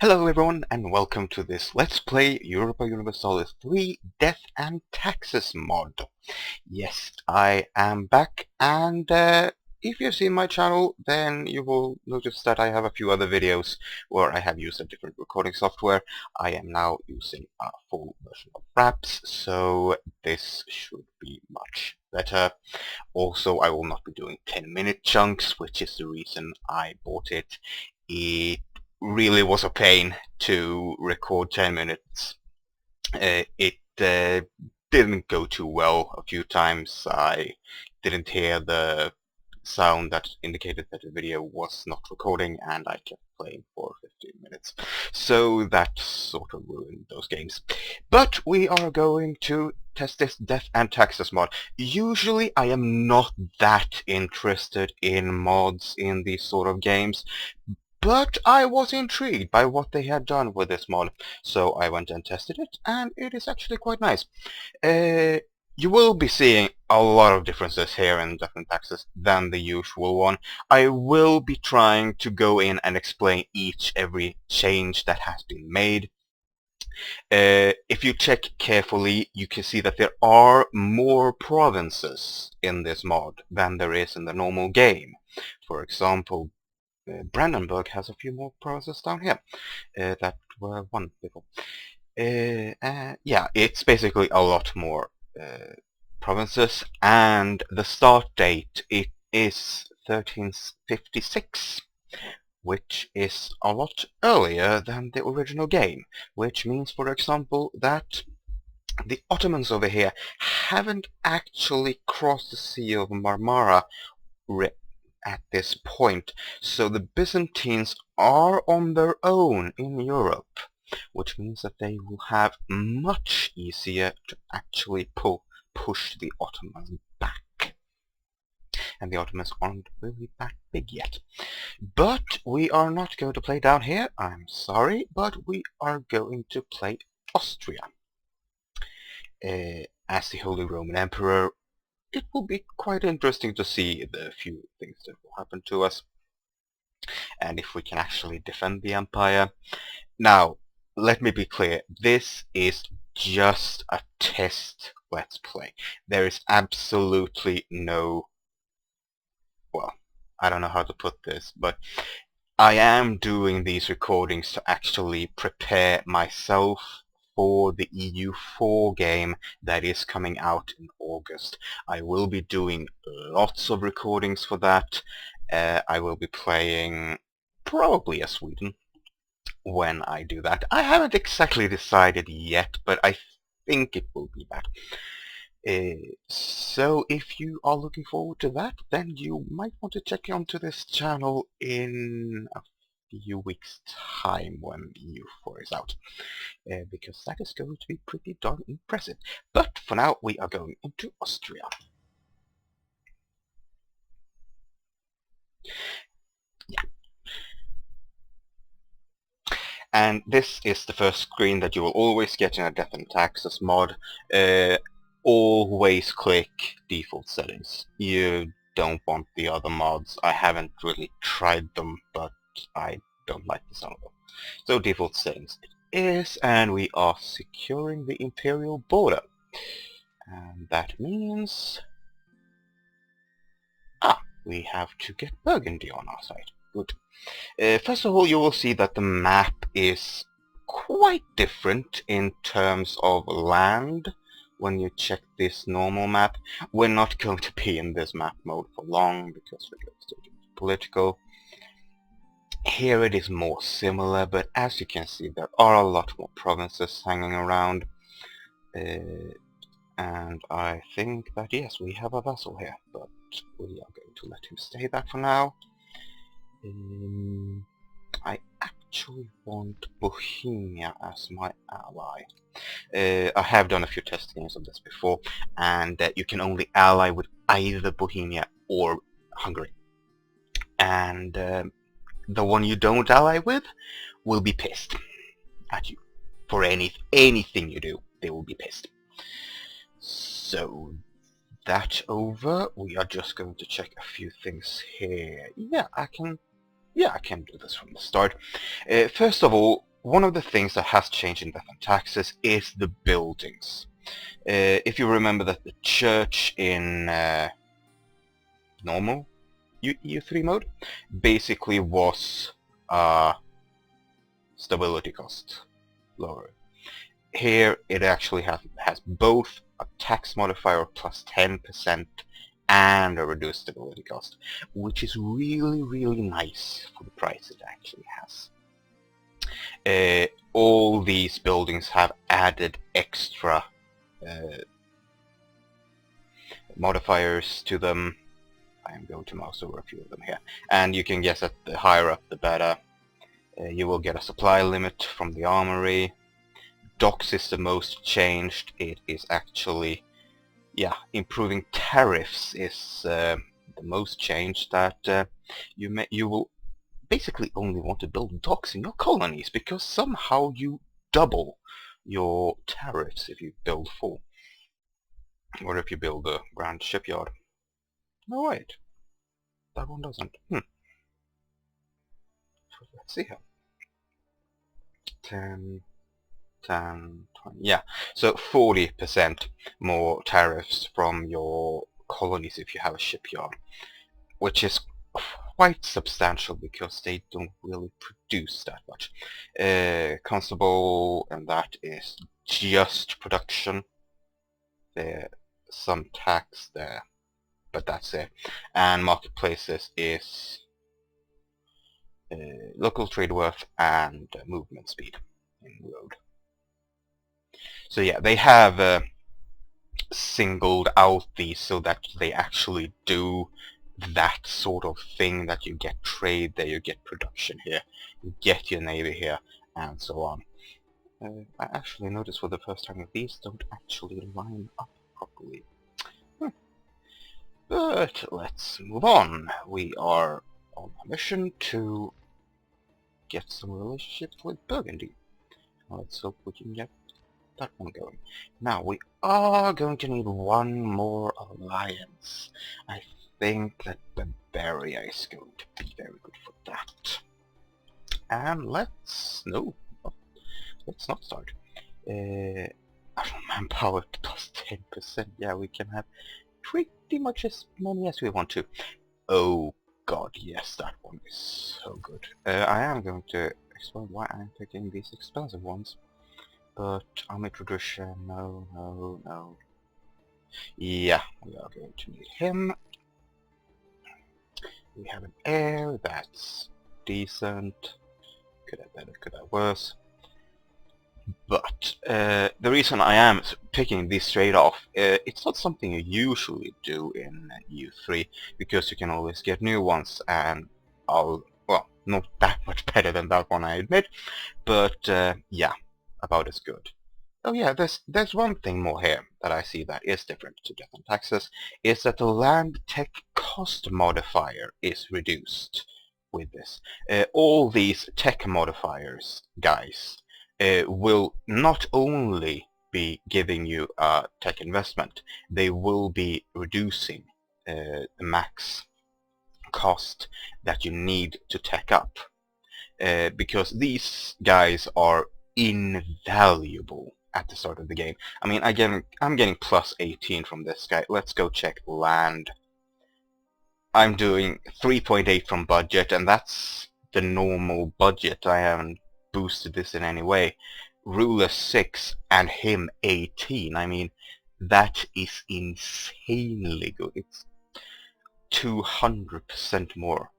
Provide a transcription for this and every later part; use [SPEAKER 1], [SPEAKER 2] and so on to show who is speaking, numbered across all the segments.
[SPEAKER 1] Hello everyone and welcome to this Let's Play Europa Universalis 3 Death and Taxes mod. Yes, I am back and if you've seen my channel then you will notice that I have a few other videos where I have used a different recording software. I am now using a full version of Fraps, so this should be much better. Also, I will not be doing 10-minute chunks, which is the reason I bought it. It really was a pain to record 10 minutes. It didn't go too well a few times. I didn't hear the sound that indicated that the video was not recording, and I kept playing for 15 minutes. So that sort of ruined those games. But we are going to test this Death and Taxes mod. Usually I am not that interested in mods in these sort of games, but I was intrigued by what they had done with this mod, so I went and tested it, and it is actually quite nice. You will be seeing a lot of differences here in Death and Taxes than the usual one. I will be trying to go in and explain every change that has been made. If you check carefully, you can see that there are more provinces in this mod than there is in the normal game. For example, Brandenburg has a few more provinces down here that were one before. Yeah, it's basically a lot more provinces, and the start date it is 1356, which is a lot earlier than the original game, which means, for example, that the Ottomans over here haven't actually crossed the Sea of Marmara at this point, so the Byzantines are on their own in Europe, which means that they will have much easier to actually push the Ottomans back. And the Ottomans aren't really that big yet. But we are not going to play down here, I'm sorry, but we are going to play Austria. As the Holy Roman Emperor, it will be quite interesting to see the few things that will happen to us, and if we can actually defend the Empire. Now, let me be clear, this is just a test Let's Play. There is absolutely no... well, I don't know how to put this, but I am doing these recordings to actually prepare myself for the EU4 game that is coming out in August. I will be doing lots of recordings for that. I will be playing probably as Sweden when I do that. I haven't exactly decided yet, but I think it will be that. So if you are looking forward to that, then you might want to check onto this channel in a few weeks' time when EU4 is out, because that is going to be pretty darn impressive. But for now, we are going into Austria. Yeah. And this is the first screen that you will always get in a Death and Taxes mod. Always click default settings. You don't want the other mods. I haven't really tried them, but I don't like the sound of them. So default settings it is, and we are securing the imperial border. And that means... we have to get Burgundy on our side. Good. First of all, you will see that the map is quite different in terms of land. When you check this normal map, we're not going to be in this map mode for long because we're going to do political. Here it is more similar, but as you can see, there are a lot more provinces hanging around. And I think that yes, we have a vassal here, but we are going to let him stay that for now. I actually want Bohemia as my ally. I have done a few test games of this before, and you can only ally with either Bohemia or Hungary. And the one you don't ally with will be pissed at you. For anything you do, they will be pissed. So, that over, we are just going to check a few things here. Yeah, I can do this from the start. First of all, one of the things that has changed in Death and Taxes is the buildings. If you remember that the church in normal EU3 mode basically was stability cost lower. Here it actually has both a tax modifier plus 10% and a reduced stability cost, which is really nice for the price it actually has. All these buildings have added extra modifiers to them. I am going to mouse over a few of them here, and you can guess that the higher up the better. You will get a supply limit from the armory. Docks is the most changed. It is actually, yeah, improving tariffs is the most changed. That you will basically only want to build docks in your colonies, because somehow you double your tariffs if you build full, or if you build a grand shipyard. No, wait, that one doesn't. Let's see here. 10, 10, 20, yeah, so 40% more tariffs from your colonies if you have a shipyard, which is quite substantial because they don't really produce that much. Constable, and that is just production. There's some tax there, but that's it. And marketplaces is local trade worth and movement speed in road. So yeah, they have singled out these so that they actually do that sort of thing, that you get trade there, you get production here, you get your navy here, and so on. I actually noticed for the first time that these don't actually line up properly. But let's move on. We are on a mission to get some relationships with Burgundy. Let's hope we can get that one going. Now, we are going to need one more alliance. I think that Bavaria is going to be very good for that. And let's not start. Manpower plus 10%. Yeah, we can have pretty much as many as we want to. Oh god, yes, that one is so good. I am going to explain why I'm picking these expensive ones. But army tradition, no. Yeah, we are going to need him. We have an heir, that's decent. Could have better, could have worse. But the reason I am picking this straight off, it's not something you usually do in U3, because you can always get new ones, and well, not that much better than that one, I admit, but yeah, about as good. Oh yeah, there's one thing more here that I see that is different to Death and Taxes, is that the land tech cost modifier is reduced with this. All these tech modifiers, guys, will not only be giving you a tech investment, they will be reducing the max cost that you need to tech up. Because these guys are invaluable at the start of the game. I mean, I'm getting plus 18 from this guy. Let's go check land. I'm doing 3.8 from budget, and that's the normal budget. I haven't boosted this in any way. Ruler 6 and him 18. I mean, that is insanely good. It's 200% more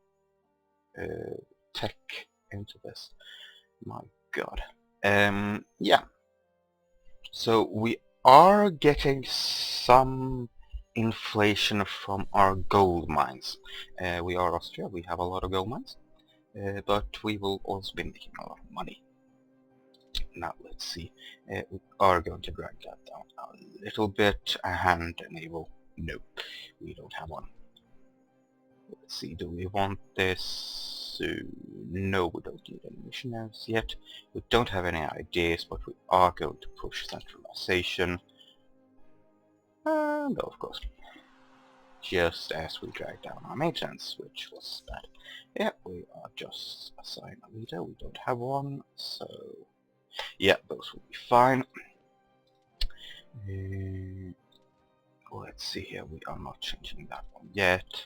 [SPEAKER 1] tech into this. My god. Yeah. So we are getting some inflation from our gold mines. We are Austria, we have a lot of gold mines, but we will also be making a lot of money. Now let's see, we are going to drag that down a little bit and enable, nope, we don't have one. Let's see, do we want this? No, we don't need any missionaries yet. We don't have any ideas, but we are going to push centralization. No, of course. just as we drag down our maintenance, which was that. Yeah, we are just assigned a leader. We don't have one, so yeah, those will be fine. Let's see here, we are not changing that one yet.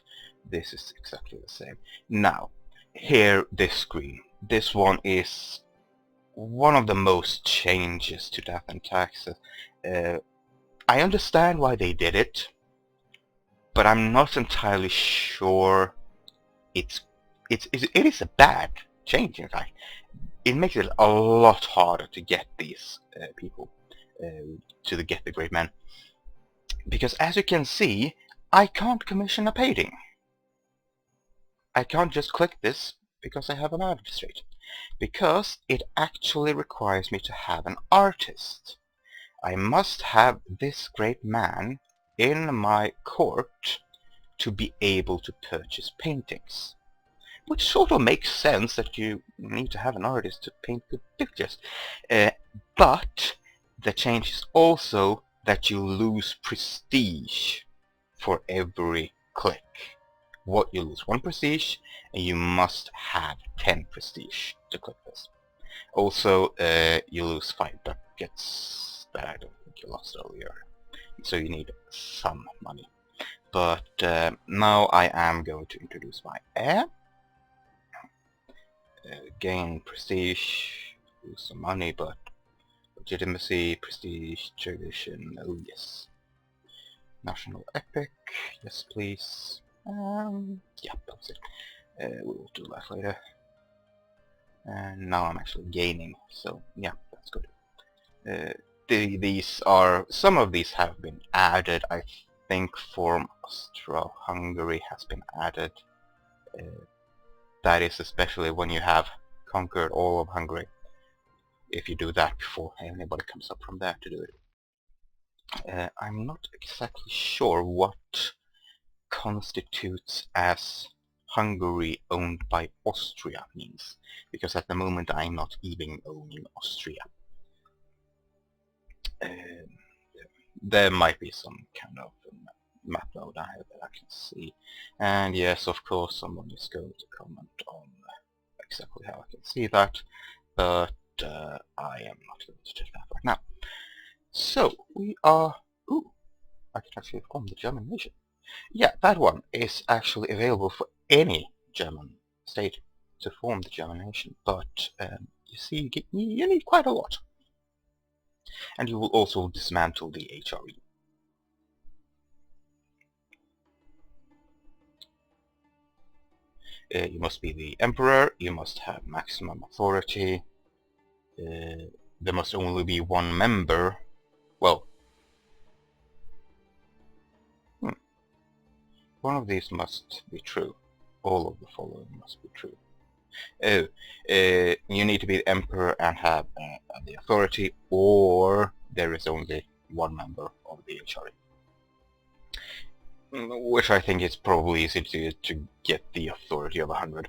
[SPEAKER 1] This is exactly the same. Now, here, this screen. This one is one of the most changes to death and taxes. I understand why they did it, but I'm not entirely sure it is a bad change, in fact. It makes it a lot harder to get these people, to get the great men. Because as you can see, I can't commission a painting. I can't just click this because I have an magistrate. Because it actually requires me to have an artist. I must have this great man in my court to be able to purchase paintings. Which sort of makes sense that you need to have an artist to paint good pictures. But the change is also that you lose prestige for every click. What you lose 1 prestige, and you must have 10 prestige to click this. Also, you lose 5 buckets that I don't think you lost earlier. So you need some money. But now I am going to introduce my heir. Gain prestige, lose some money, but legitimacy, prestige, tradition, oh yes. National epic, yes please. Yeah, that was it. We will do that later. And now I'm actually gaining, so yeah, that's good. These are, some of these have been added. I think from Austria-Hungary has been added. That is especially when you have conquered all of Hungary. If you do that before anybody comes up from there to do it. I'm not exactly sure what constitutes as Hungary owned by Austria means, because at the moment I'm not even owning Austria. There might be some kind of map node I have that I can see. And yes, of course, someone is going to comment on exactly how I can see that, but I am not going to do that right now. So, we are... Ooh, I can actually form the German nation. Yeah, that one is actually available for any German state to form the German nation, but you see, you need quite a lot. And you will also dismantle the HRE. You must be the emperor, you must have maximum authority, there must only be one member. Well, one of these must be true. All of the following must be true. Oh, you need to be the emperor and have the authority, or there is only one member of the HRE. Which I think is probably easy to get the authority of 100.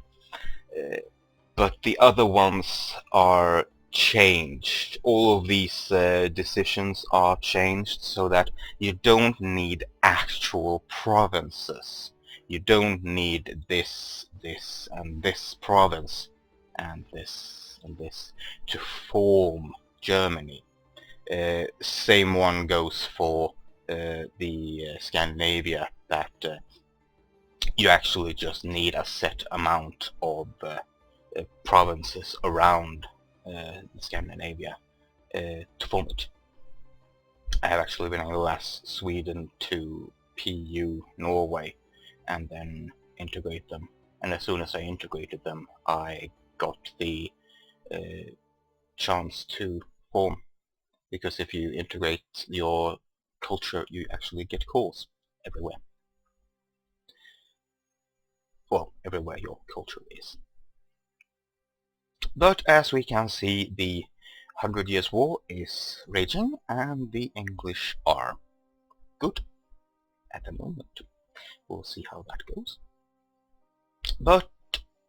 [SPEAKER 1] But the other ones are changed. All of these decisions are changed so that you don't need actual provinces. You don't need this, and this province, and this, and this to form Germany. Same one goes for the Scandinavia, that you actually just need a set amount of provinces around Scandinavia to form it. I have actually been able to ask Sweden to PU Norway and then integrate them, and as soon as I integrated them I got the chance to form, because if you integrate your culture you actually get cores everywhere. Well, everywhere your culture is. But as we can see, the 100 Years' War is raging, and the English are good at the moment. We'll see how that goes. But,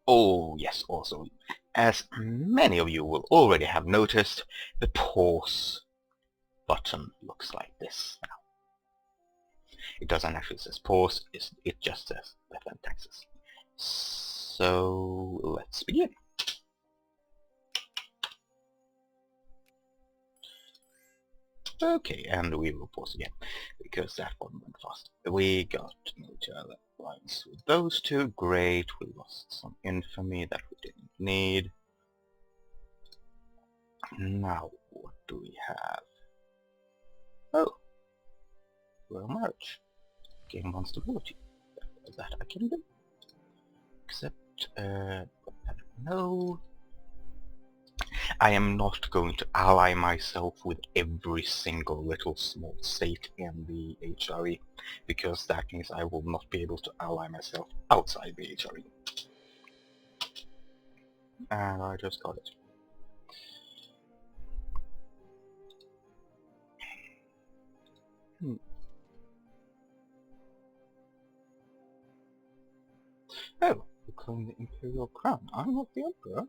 [SPEAKER 1] oh yes, also, as many of you will already have noticed, the pause button looks like this now. It doesn't actually say pause, it just says Bethlehem, Texas. So let's begin. Okay, and we will pause again, because that one went fast. We got military lines with those two, great. We lost some infamy that we didn't need. Now, what do we have? Oh, royal marriage. Gain one stability. That I can do. Except, no. I am not going to ally myself with every single little small state in the HRE, because that means I will not be able to ally myself outside the HRE. And I just got it. Oh, you claim the Imperial Crown. I'm not the Emperor.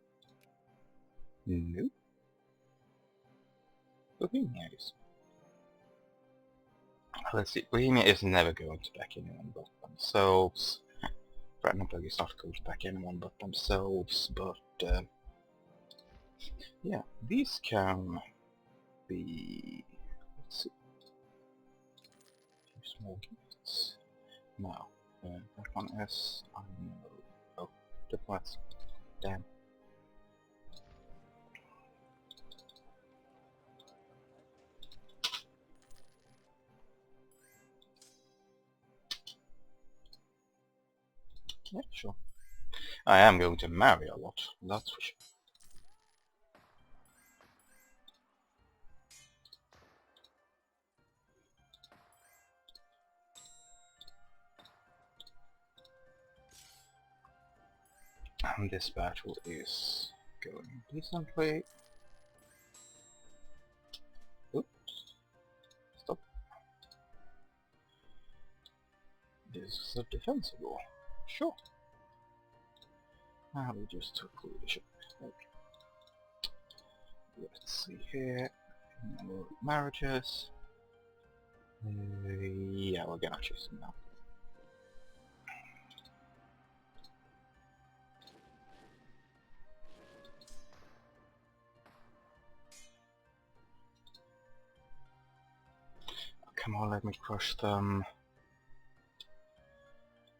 [SPEAKER 1] No. Bohemia is. Let's see, Bohemia is never going to back anyone but themselves. Brandenburg is not going to back anyone but themselves, but yeah, these can be... let's see. Small gifts. Now, that one is... I know... oh, diplomats. Damn. Yeah, sure. I am going to marry a lot, that's for sure. And this battle is going decently. Oops. Stop. This is a defensive war. Sure. Now we just took leadership. Okay. Let's see here. More marriages. Yeah, we're gonna choose them now. Come on, let me crush them.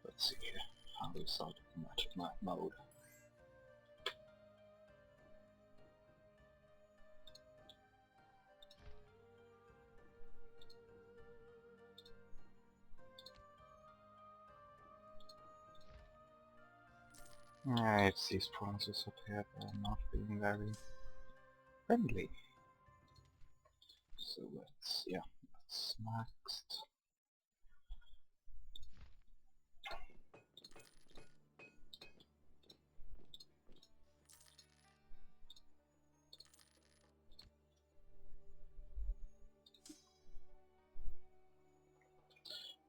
[SPEAKER 1] Let's see here. How we decide to match map mode. Yeah, it's these provinces up here that are not being very friendly. So let's, yeah, that's next.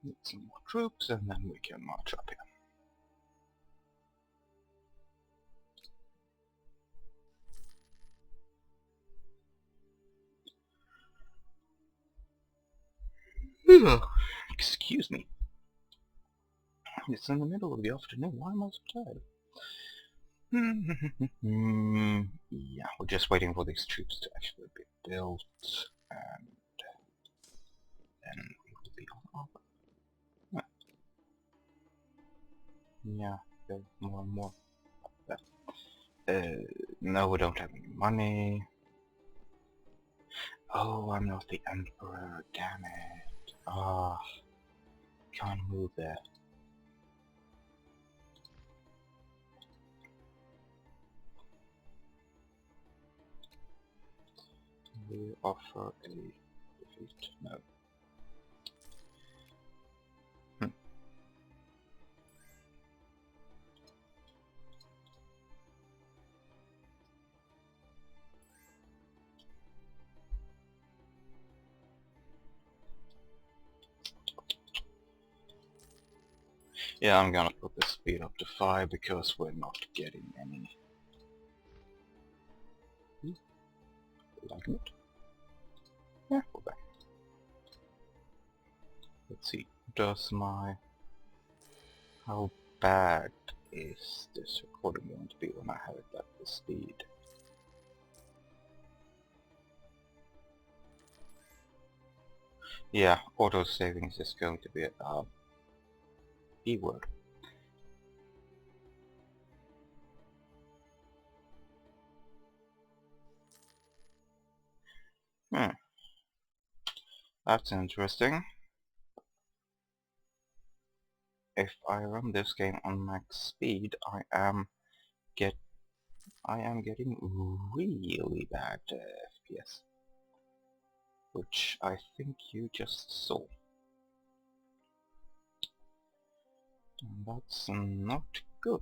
[SPEAKER 1] Need some more troops and then we can march up here. Excuse me. It's in the middle of the afternoon, why am I so tired? Yeah, we're just waiting for these troops to actually be built, and then we will be on our... yeah, there's more and more. No, we don't have any money. Oh, I'm not the Emperor, damn it. Ah, can't move there. We offer a defeat, no. Yeah, I'm gonna put the speed up to 5 because we're not getting any. Like it? Yeah, we're back. Let's see. How bad is this recording going to be when I have it at this speed? Yeah, auto saving is just going to be a B word. That's interesting. If I run this game on max speed, I am getting really bad FPS, which I think you just saw. And that's not good.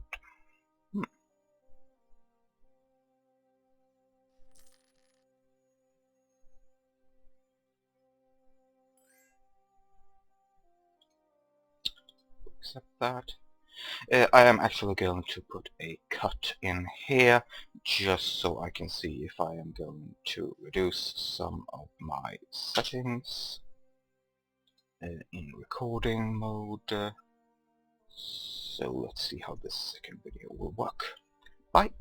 [SPEAKER 1] Except that I am actually going to put a cut in here just so I can see if I am going to reduce some of my settings in recording mode. So let's see how this second video will work. Bye!